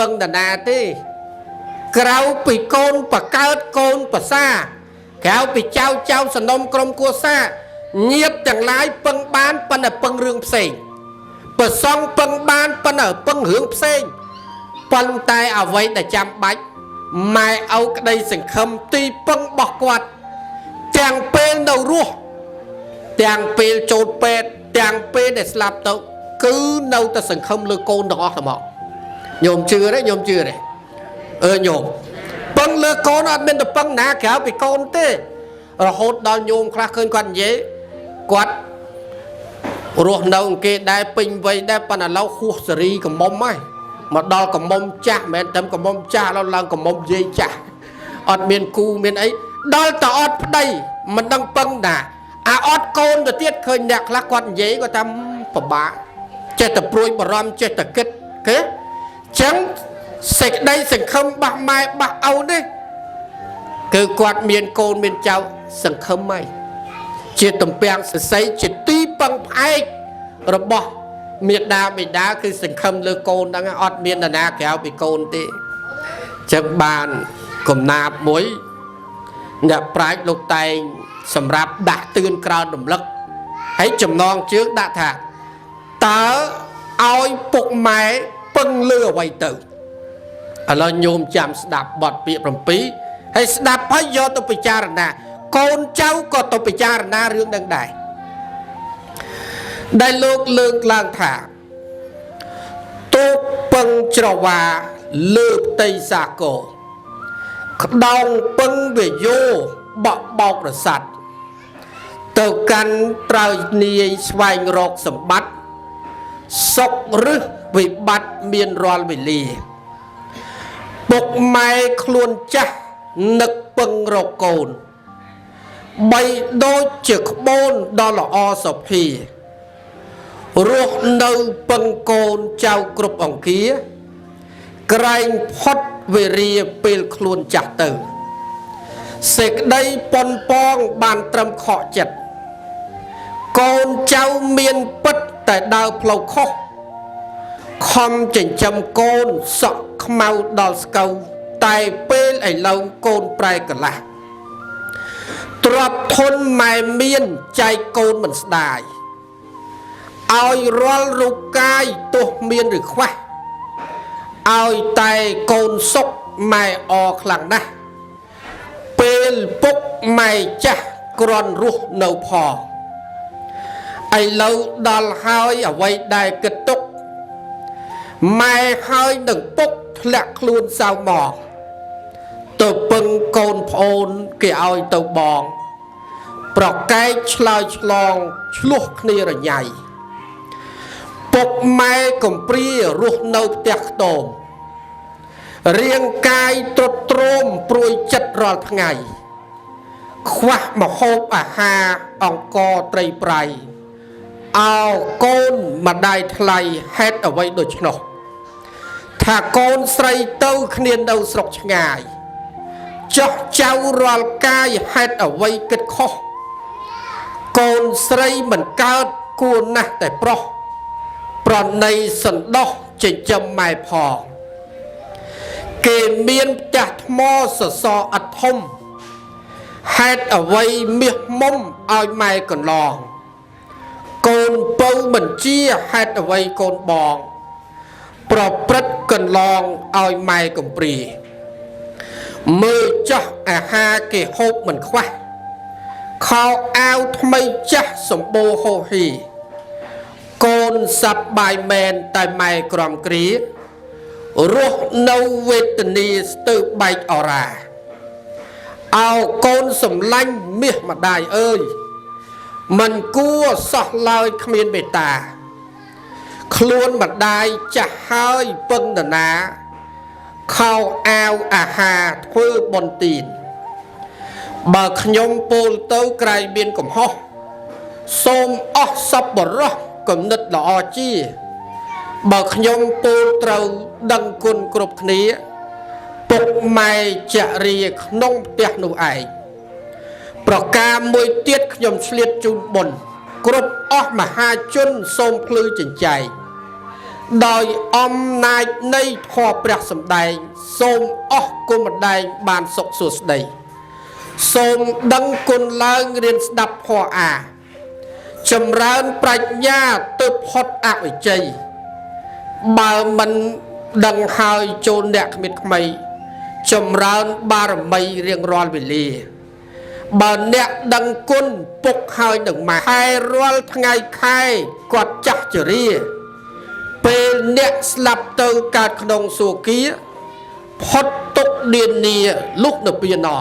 ពឹងតាណាទេក្រៅពីកូនបកើតកូនប្រសាក្រៅពីចៅសំណុំក្រុមគួសាញាតទាំងឡាយពឹងបានប៉ុន្តែពឹងរឿងផ្សេងប្រសងពឹងបានប៉ុន្តែពឹងរឿងផ្សេងប៉ុន្តែអ្វីដែលចាំបាច់ម៉ែឪក្តីសង្ឃឹមទីពឹងរបស់គាត់ទាំងពេលនៅរស់ទាំងពេលចូលពេទ្យទាំងពេលដែលស្លាប់ទៅគឺនៅតែសង្ឃឹមលើកូនទាំងអស់ទាំងមកញោមជឿទេញោមជឿទេញោមពឹងលើកូនអត់មានតែពឹងណាក្រៅពីកូនទេរហូតដល់ញោមខ្លះឃើញគាត់និយាយគាត់រស់នៅគេដែរពេញវ័យដែរប៉ុន្តែឥឡូវហួសសេរីកំមុំហើយមកដល់កំមុំចាស់មិនមែនតែកំមុំចាស់ដល់ឡើងកំមុំយាយចាស់អត់មានគូមានអីដល់តអត់ប្តីមិនដឹងពឹងណាអាអត់កូនទៅទៀតឃើញអ្នកខ្លះគាត់និយាយគាត់ថាពិបាកចេះតែព្រួយបារម្ភចេះតែគិតគេចឹងសេចក្តីសង្ឃឹមរបស់ម៉ែរបស់ឪនេះគឺគាត់មានកូនមានចៅសង្ឃឹមហើយជាទំពាំងសរសៃជាទីពឹងផ្អែករបស់មេដាបិតាគឺសង្ឃឹមលើកូនហ្នឹងអត់មាននរណាក្រៅពីកូនទេចឹងបានកំណាព្យមួយអ្នកប្រាជ្ញលោកតែងសម្រាប់ដាក់ទឿនក្រោយរំលឹកហើយចំណងជើងដាក់ថាតើឲ្យពុកម៉ែពឹងលើអ្វីទៅឥឡូវញោមចាំស្ដាប់បទពាក្យ7ហើយស្ដាប់ហើយយកទៅពិចារណាកូនចៅក៏ទៅពិចារណារឿងនឹងដែរដែលលោកលើកឡើងថាទូកពឹងច្រវាលើផ្ទៃសាគរក្តោងពឹងវាយោបក់បោករស័តទៅកាន់ត្រូវនាយស្វែងរកសម្បត្តិសុខឬវិបត្តិមានរាល់វេលាពុកម៉ែខ្លួនចាស់នឹកពឹងរកកូនបីដូចជាក្បូនដ៏ល្អសុភារស់នៅពឹងកូនចៅគ្រប់អង្គាក្រែងផុតវេរាពេលខ្លួនចាស់ទៅសេចក្តីប៉ុនប៉ងបានត្រឹមខកចិត្តកូនចៅមានពិតតែដើរផ្លូវខុសខំចិញ្ចឹមកូនសក់ខ្មៅដល់ស្កូវតែពេលឥឡូវកូនប្រែកន្លះទ្របធនម៉ែមានចែកកូនមិនស្ដាយឲ្យរាល់រូបកាយទោះមានឬខ្វះឲ្យតែកូនសុខម៉ែអខ្លាំងណាស់ពេលពុកម៉ែចាស់ក្រន់រស់នៅផងឥឡូវដល់ហើយអ្វីដែលគិតទុកម៉ែហើយនឹងពុកធ្លាក់ខ្លួនសៅមកទៅពឹងកូនប្អូនគេឲ្យទៅបងប្រកែកឆ្លើយឆ្លងឆ្លោះគ្នារញ៉ៃពុកម៉ែកំព្រារស់នៅផ្ទះខ្ទមរាងកាយទ្រុឌទ្រោមព្រួយចិត្តរាល់ថ្ងៃខ្វះម្ហូបអាហារអង្គត្រីប្រៃអោកូនម្ដាយថ្លៃហេតុអ្វីដូច្នោះថាកូនស្រីទៅគ្នានៅស្រុកឆ្ងាយចោះចៅរាល់កាយហេតុអ្វីគិតខុសកូនស្រីមិនកើតគួរណាស់តែប្រុសប្រណីសណ្ដោះចិញ្ចឹមម៉ែផងគេមានផ្ទះថ្មសសរឥតធំហេតុអ្វីមាសមុំឲ្យម៉ែកន្លងកូនពៅមិនជាហេតុអ្វីកូនបងប្រព្រឹត្តកន្លងឲ្យម៉ែកំព្រាមើលចាស់អាហារគេហូបមិនខ្វះខោអាវថ្មីចាស់សម្បូរហូហីកូនសប្បាយមែនតែម៉ែក្រំគ្រារស់នៅវេទនាស្ទើរបែកអរ៉ាអោកូនសំឡាញ់មាសម្ដាយអើយមិនគួរសោះឡើយគ្មានមេត្តាខ្លួនម្ដាយចាស់ហើយពឹងនរណាខោអាវអាហារធ្វើបុណ្យទានបើខ្ញុំពោលទៅក្រែងមានកំហុសសូមអស់សប្បុរសគំនិតល្អជាបើខ្ញុំពោលត្រូវដឹងគុណគ្រប់គ្នាពុកម៉ែចរិយាក្នុងផ្ទះនោះឯងប្រការមួយទៀតខ្ញុំឆ្លៀតជូនបុណ្យគ្រប់អស់មហាជនសូមភ្លឺចិញ្ចែង ដោយអំណាចនៃធម៌ព្រះសម្ដែងសូមអស់គុណម្ដែងបានសុខសួស្តីសូមដឹងគុណឡើងរៀនស្ដាប់ធម៌អាចម្រើនប្រាជ្ញាទើបផុតអវិជ័យបើមិនដឹងហើយចូលអ្នកគ្មានក្មៃចម្រើនបារមីរៀងរាល់វេលាបើអ្នកដឹងគុណពុកហើយនឹងមកខែរាល់ថ្ងៃខែគាត់ចាស់ជរាពេលអ្នកស្លាប់ទៅកើតក្នុងសួគ៌ផុតទុកនានាលុះនៅពីណោ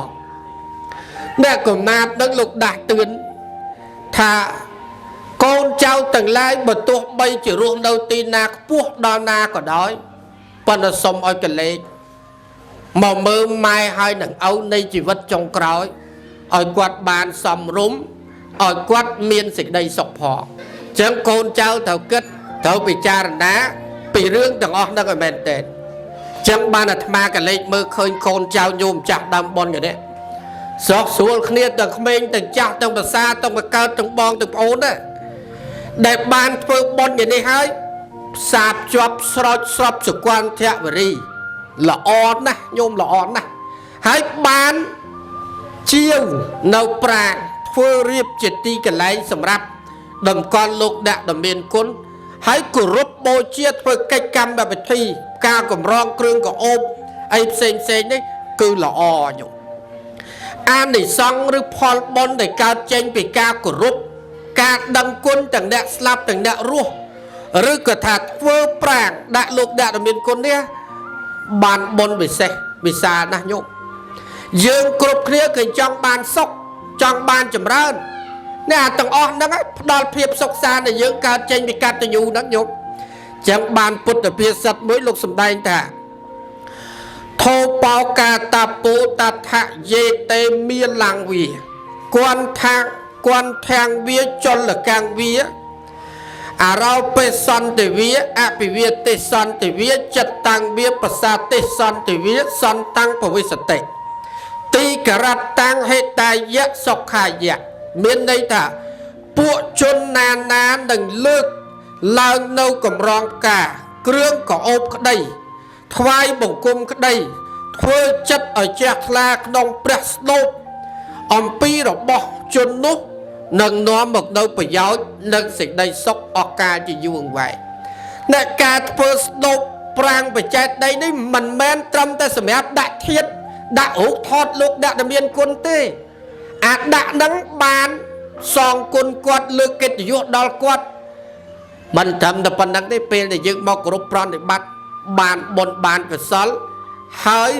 អ្នកកំណាតនឹងលោកដាស់តឿនថាកូនចៅទាំងឡាយបើទោះបីជារស់នៅទីណាខ្ពស់ដល់ណាក៏ដោយប៉ុន្តែសុំឲ្យកលេចមកមើលម៉ែហើយនឹងឪនៃជីវិតចុងក្រោយឲ្យគាត់បានសំរុំឲ្យគាត់មានសេចក្តីសុខផងអញ្ចឹងកូនចៅត្រូវគិតត្រូវពិចារណាពីរឿងទាំងអស់ហ្នឹងឲ្យមែនទេអញ្ចឹងបានអាត្មាកលេចមើលឃើញកូនចៅញោមចាស់ដើមបនគ្នានេះស្រស់ស្រួលគ្នាទាំងក្មេងទាំងចាស់ទាំងប្រសាទាំងបកើតទាំងបងទាំងប្អូនណាដែលបានធ្វើបនយ៉ាងនេះហើយផ្សារភ្ជាប់ស្រោចស្រពសុគន្ធវរីល្អណាស់ញោមល្អណាស់ហើយបានជាវនៅប្រាង្គធ្វើរៀបជាទីកន្លែងសម្រាប់តម្កល់លោកដាក់ដ៏មានគុណហើយគោរពបូជាធ្វើកិច្ចកម្មវិធីការកម្រងគ្រឿងកោបអីផ្សេងនេះគឺល្អញោមអានិសង្ឃឬផលបុណ្យដែលកើតចេញពីការគោរពការដឹងគុណទាំងអ្នកស្លាប់ទាំងអ្នករស់ឬក៏ថាធ្វើប្រាង្គដាក់លោកដាក់ដ៏មានគុណនេះបានបុណ្យពិសេសវិសាលណាស់ញោមយើងគ្រប់គ្នាគឺចង់បានសុខចង់បានចម្រើនអ្នកទាំងអស់ហ្នឹងផ្ដល់ភាពសុខសាន្តឲ្យយើងកើតចេញពីកតញ្ញូហ្នឹងញោមចឹងបានពុទ្ធភាសិតមួយលោកសម្ដែងថាធោបោកាតាពោតថយេតេមានឡាំងវាគន់ថាងវាចលកាំងវាអរោបេសន្តិវាអភិវាទេសន្តិវាចិត្តតាំងវាប្រសាទេសន្តិវាសន្តាំងពវិសតិទីករតតាំងហេតាយៈសុខាយៈមានន័យថាពួកជនណានឹងលើកឡើងនៅកម្រងផ្កាគ្រឿងកោបក្តីថ្វាយបង្គំក្តីធ្វើចិត្តឲ្យជ្រះថ្លាក្នុងព្រះស្ដោបអំពីរបស់ជននោះនឹងនាំមកនៅប្រយោជន៍និងសេចក្តីសុខអកាលជាយូរអង្វែងអ្នកការធ្វើស្ដោបប្រាង្គបច្ចេកដីនេះមិនមែនត្រឹមតែសម្រាប់ដាក់ធាតុដាក់រូបថតលោកដាក់តែមានគុណទេអាដាក់នឹងបានសងគុណគាត់លើកកិត្តិយសដល់គាត់មិនត្រឹមតែប៉ុណ្្នឹងទេពេលដែលយើងមកគោរពប្រណិប័តបានបុណ្យបានកុសលហើយ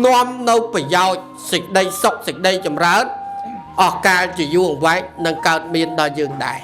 នាំនៅប្រយោជន៍សេចក្តីសុខសេចក្តីចម្រើនអស់កាលជាយូរអង្វែងនឹងកើតមានដល់យើងដែរ